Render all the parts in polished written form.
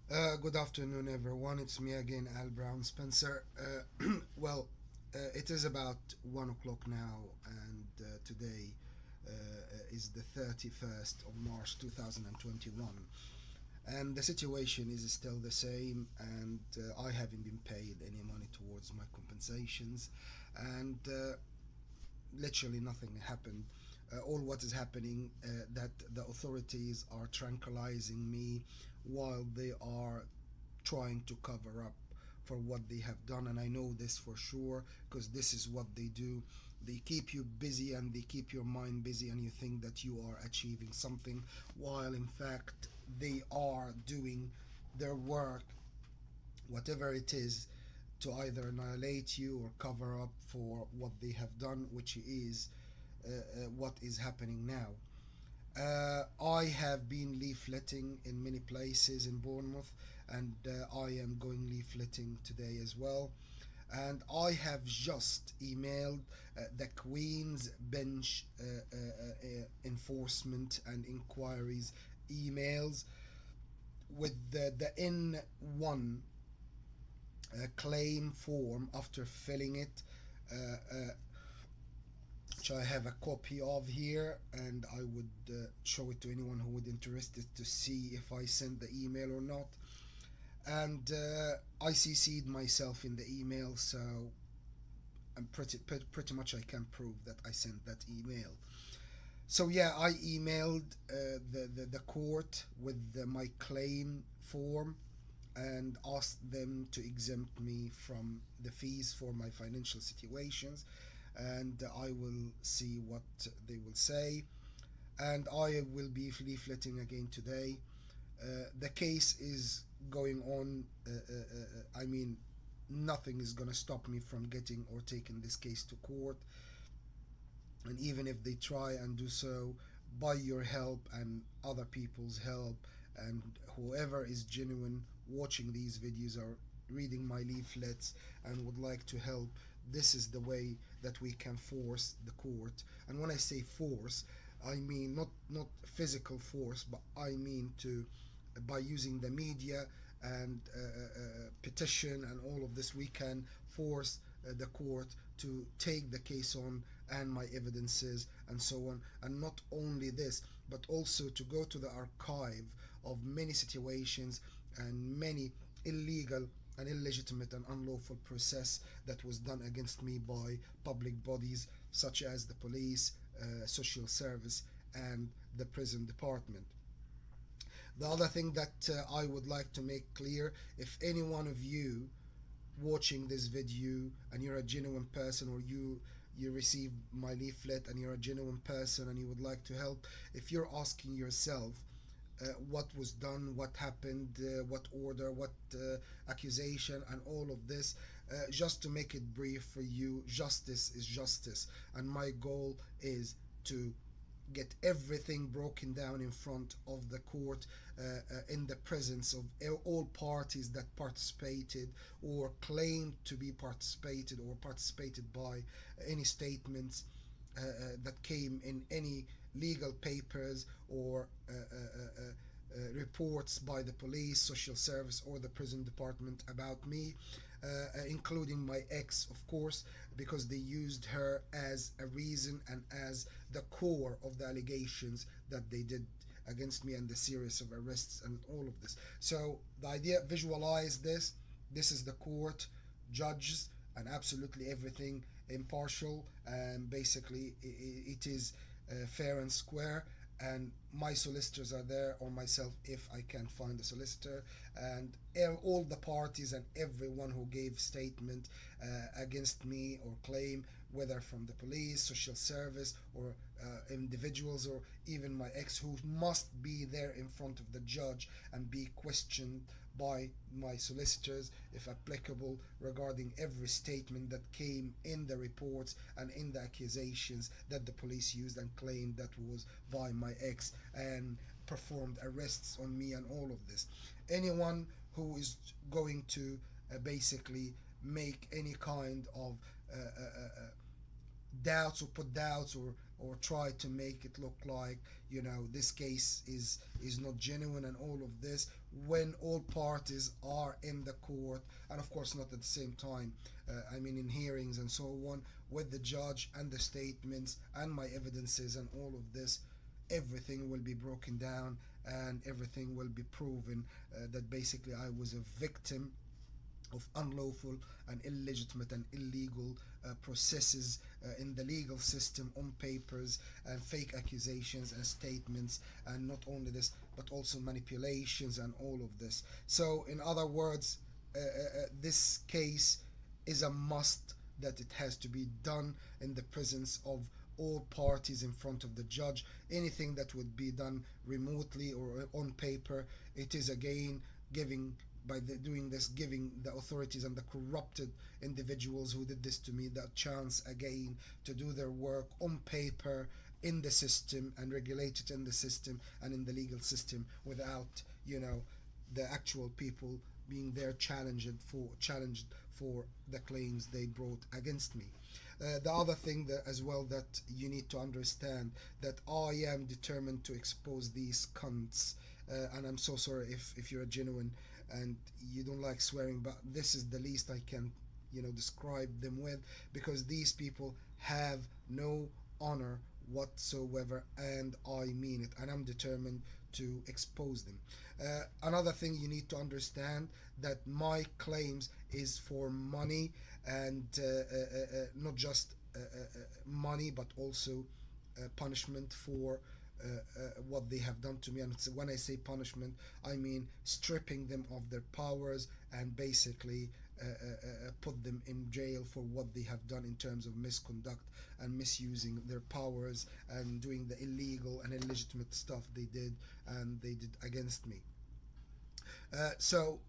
Good afternoon, everyone. It's me again, Al Brown Spencer. It is about 1 o'clock now, and today is the 31st of March 2021. And the situation is still the same, and I haven't been paid any money towards my compensations, and literally nothing happened. All what is happening that the authorities are tranquilizing me while they are trying to cover up for what they have done, and I know this for sure because this is what they do. They keep you busy and they keep your mind busy, and you think that you are achieving something while in fact they are doing their work, whatever it is, to either annihilate you or cover up for what they have done, which is what is happening now. I have been leafleting in many places in Bournemouth, and I am going leafleting today as well. And I have just emailed the Queen's Bench Enforcement and Inquiries emails with the N1 claim form after filling it. Uh, uh, which I have a copy of here, and I would show it to anyone who would interested to see if I sent the email or not. And I CC'd myself in the email, so I'm pretty much I can prove that I sent that email. So yeah, I emailed the court with my claim form and asked them to exempt me from the fees for my financial situations, and I will see what they will say. And I will be leafleting again today. The case is going on. I mean, nothing is gonna stop me from getting or taking this case to court. And even if they try and do so, by your help and other people's help, and whoever is genuine watching these videos or reading my leaflets and would like to help, this is the way that we can force the court. And when I say force, I mean not physical force, but I mean to by using the media and petition and all of this, we can force the court to take the case on and my evidences and so on. And not only this, but also to go to the archive of many situations and many illegal and illegitimate and unlawful process that was done against me by public bodies such as the police, social service, and the prison department. The other thing that I would like to make clear, if any one of you watching this video and you're a genuine person, or you receive my leaflet and you're a genuine person and you would like to help, if you're asking yourself what was done, what happened, what order, what accusation, and all of this, just to make it brief for you, justice is justice, and my goal is to get everything broken down in front of the court, in the presence of all parties that participated or claimed to be participated or participated by any statements that came in any legal papers or reports by the police, social service, or the prison department about me, including my ex, of course, because they used her as a reason and as the core of the allegations that they did against me and the series of arrests and all of this. So the idea, visualize this. This is the court, judges, and absolutely everything impartial, and basically it is fair and square. And my solicitors are there, or myself if I can find a solicitor, and all the parties and everyone who gave statement against me or claim, whether from the police, social service, or individuals, or even my ex, who must be there in front of the judge and be questioned by my solicitors, if applicable, regarding every statement that came in the reports and in the accusations that the police used and claimed that was by my ex, and performed arrests on me and all of this. Anyone who is going to basically make any kind of doubts or put doubts or or try to make it look like, you know, this case is not genuine and all of this, when all parties are in the court, and of course not at the same time, I mean in hearings and so on, with the judge and the statements and my evidences and all of this, everything will be broken down and everything will be proven, that basically I was a victim of unlawful and illegitimate and illegal processes in the legal system, on papers and fake accusations and statements, and not only this but also manipulations and all of this. So in other words, this case is a must, that it has to be done in the presence of all parties in front of the judge. Anything that would be done remotely or on paper, it is again giving, by doing this, giving the authorities and the corrupted individuals who did this to me the chance again to do their work on paper in the system and regulate it in the system and in the legal system, without, you know, the actual people being there challenged for the claims they brought against me. The other thing that as well that you need to understand, that I am determined to expose these cunts, and I'm so sorry if you're a genuine and you don't like swearing, but this is the least I can, you know, describe them with, because these people have no honor whatsoever, and I mean it, and I'm determined to expose them. Another thing you need to understand, that my claims is for money, and not just money, but also punishment for what they have done to me. And when I say punishment, I mean stripping them of their powers and basically put them in jail for what they have done in terms of misconduct and misusing their powers and doing the illegal and illegitimate stuff they did against me. So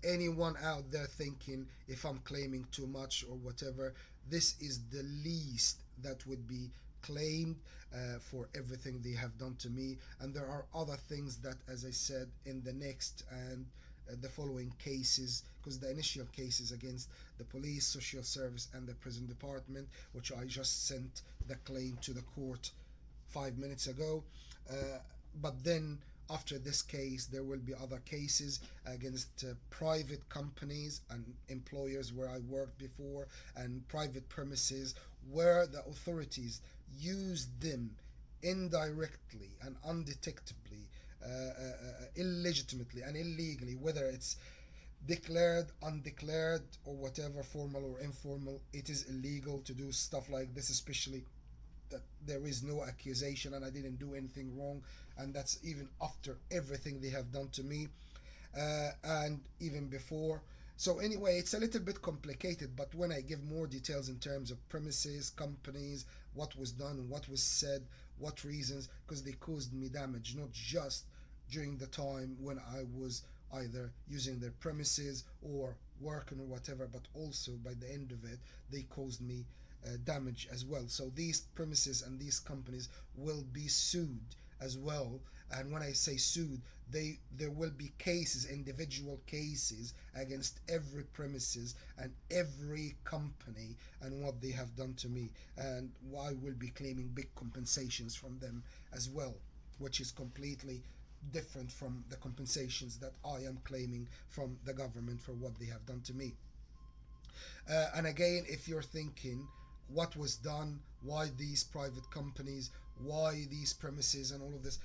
anyone out there thinking if I'm claiming too much or whatever, this is the least that would be claimed for everything they have done to me. And there are other things that, as I said, in the next and the following cases, because the initial cases against the police, social service, and the prison department, which I just sent the claim to the court 5 minutes ago. Uh, but then after this case, there will be other cases against private companies and employers where I worked before, and private premises where the authorities used them indirectly and undetectably, illegitimately and illegally, whether it's declared, undeclared, or whatever, formal or informal. It is illegal to do stuff like this, especially that there is no accusation and I didn't do anything wrong, and that's even after everything they have done to me, and even before. So anyway, it's a little bit complicated, but when I give more details in terms of premises, companies, what was done, what was said, what reasons, because they caused me damage, not just during the time when I was either using their premises or working or whatever, but also by the end of it, they caused me damage as well. So these premises and these companies will be sued as well. And when I say sued, there will be cases, individual cases against every premises and every company and what they have done to me, and I will be claiming big compensations from them as well, which is completely different from the compensations that I am claiming from the government for what they have done to me. And again, if you're thinking what was done, why these private companies, why these premises, and all of this,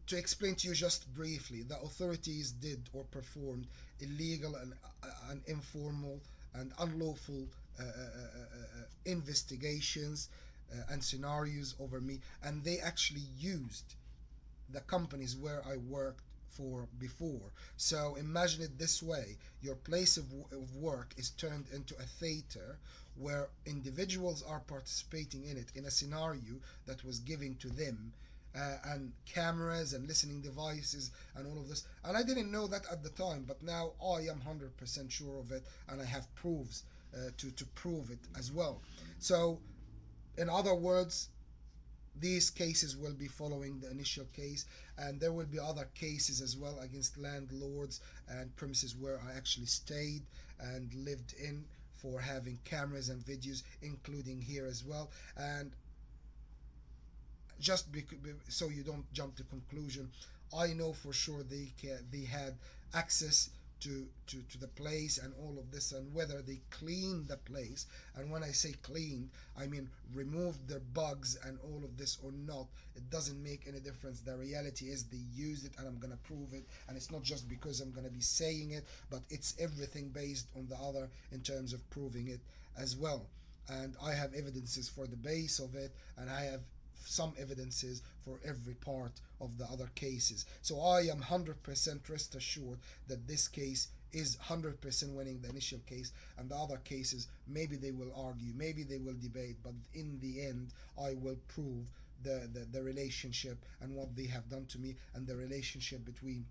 to explain to you just briefly, the authorities did or performed illegal and informal and unlawful investigations and scenarios over me, and they actually used the companies where I worked for before. So imagine it this way: your place of work is turned into a theater where individuals are participating in it in a scenario that was given to them, and cameras and listening devices and all of this. And I didn't know that at the time, but now I am 100% sure of it, and I have proofs to prove it as well. So, in other words, these cases will be following the initial case, and there will be other cases as well against landlords and premises where I actually stayed and lived in, for having cameras and videos, including here as well. And so you don't jump to conclusion, I know for sure they had access to the place and all of this, and whether they cleaned the place, and when I say cleaned, I mean removed the bugs and all of this or not, it doesn't make any difference. The reality is they used it, and I'm gonna prove it. And it's not just because I'm gonna be saying it, but it's everything based on the other in terms of proving it as well. And I have evidences for the base of it, and I have some evidences for every part of the other cases. So I am 100% rest assured that this case is 100% winning the initial case, and the other cases, maybe they will argue, maybe they will debate, but in the end I will prove the relationship and what they have done to me, and the relationship between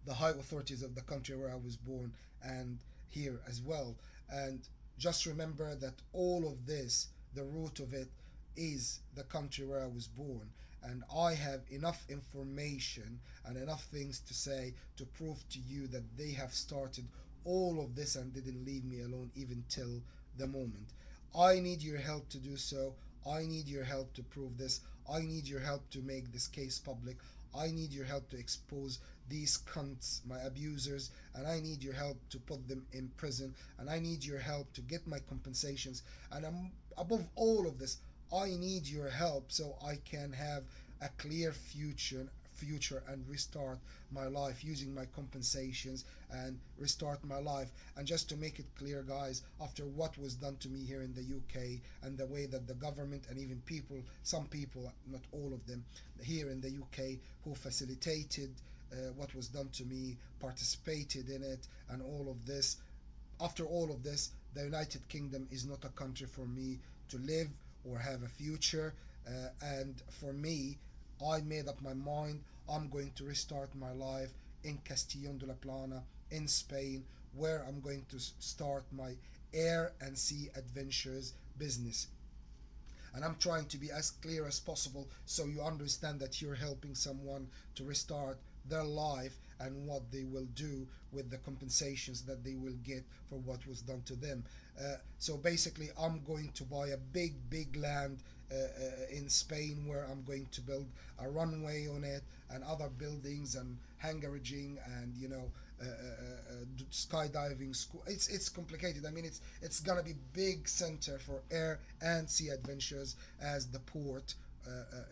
the high authorities of the country where I was born and here as well. And just remember that all of this, the root of it, is the country where I was born. And I have enough information and enough things to say to prove to you that they have started all of this and didn't leave me alone even till the moment. I need your help to do so. I need your help to prove this. I need your help to make this case public. I need your help to expose these cunts, my abusers, and I need your help to put them in prison, and I need your help to get my compensations. And above all of this, I need your help so I can have a clear future and restart my life using my compensations and restart my life. And just to make it clear, guys, after what was done to me here in the UK and the way that the government and even people, some people, not all of them, here in the UK who facilitated what was done to me, participated in it, and all of this, after all of this, the United Kingdom is not a country for me to live or have a future. And for me, I made up my mind. I'm going to restart my life in Castellón de la Plana in Spain, where I'm going to start my air and sea adventures business. And I'm trying to be as clear as possible so you understand that you're helping someone to restart their life and what they will do with the compensations that they will get for what was done to them. So basically, I'm going to buy a big land in Spain where I'm going to build a runway on it and other buildings and hangaraging and skydiving school. It's complicated. I mean, it's gonna be big center for air and sea adventures, as the port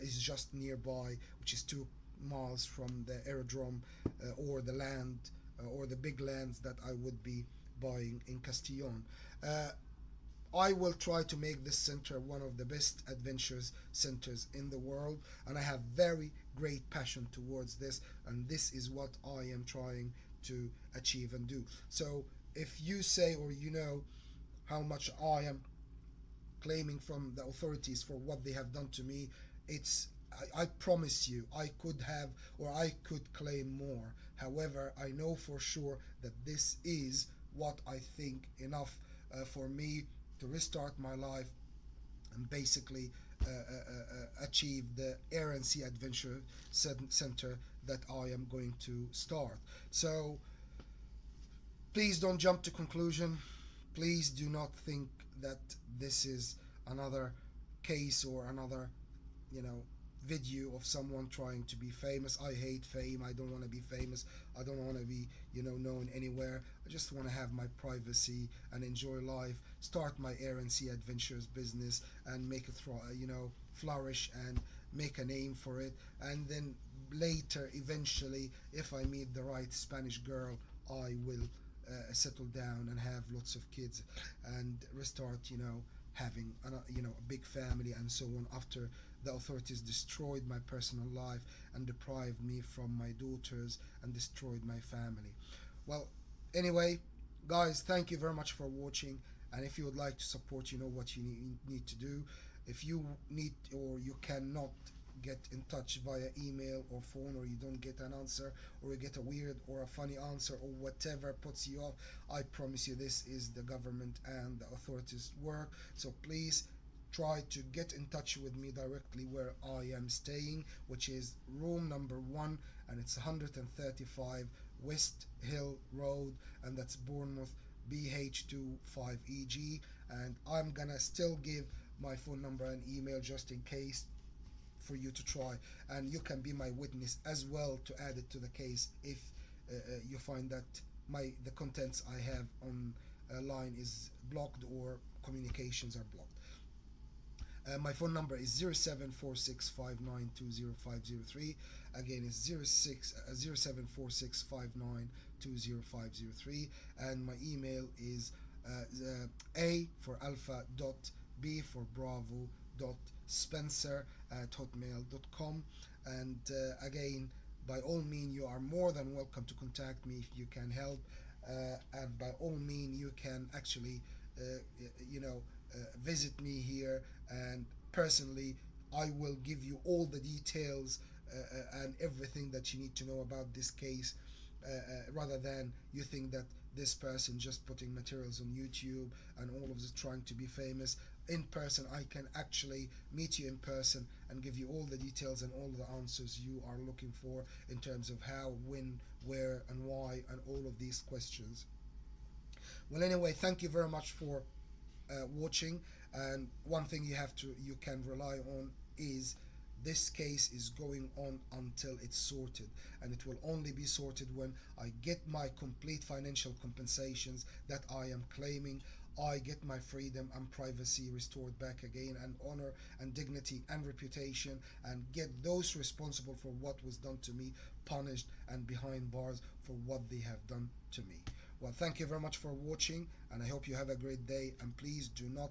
is just nearby, which is 2 miles from the aerodrome or the land or the big lands that I would be buying in Castellon. Uh, I will try to make this center one of the best adventures centers in the world, and I have very great passion towards this, and this is what I am trying to achieve and do. So if you say or you know how much I am claiming from the authorities for what they have done to me, it's I promise you I could have or I could claim more. However, I know for sure that this is what I think enough for me to restart my life and basically achieve the Air and Sea Adventure Center that I am going to start. So please don't jump to conclusion. Please do not think that this is another case or another, you know, video of someone trying to be famous. I hate fame. I don't want to be famous. I don't want to be, known anywhere. I just want to have my privacy and enjoy life, start my air and sea adventures business and make it flourish and make a name for it. And then later, eventually, if I meet the right Spanish girl, I will settle down and have lots of kids and restart, having a big family and so on after the authorities destroyed my personal life and deprived me from my daughters and destroyed my family. Well, anyway, guys, thank you very much for watching. And if you would like to support, you know what you need to do. If you need or you cannot get in touch via email or phone, or you don't get an answer, or you get a weird or a funny answer, or whatever puts you off, I promise you this is the government and the authorities work. So please try to get in touch with me directly where I am staying, which is room number 1, and it's 135 West Hill Road, and that's Bournemouth, BH25EG. And I'm gonna still give my phone number and email just in case for you to try, and you can be my witness as well to add it to the case if you find that the contents I have on line is blocked or communications are blocked. My phone number is 074659200503. Again, it's 074659200503. And my email is A for Alpha dot B for Bravo dot Spencer at hotmail.com. And again, by all means, you are more than welcome to contact me if you can help. And by all means, you can actually, you know, visit me here, and personally I will give you all the details and everything that you need to know about this case, rather than you think that this person just putting materials on YouTube and all of this trying to be famous. In person, I can actually meet you in person and give you all the details and all the answers you are looking for in terms of how, when, where, and why, and all of these questions. Well, anyway, thank you very much for watching. And one thing you can rely on is this case is going on until it's sorted, and it will only be sorted when I get my complete financial compensations that I am claiming. I get my freedom and privacy restored back again, and honor and dignity and reputation, and get those responsible for what was done to me punished and behind bars for what they have done to me. Well, thank you very much for watching, and I hope you have a great day, and please do not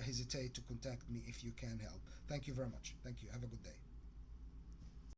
hesitate to contact me if you can help. Thank you very much. Thank you. Have a good day.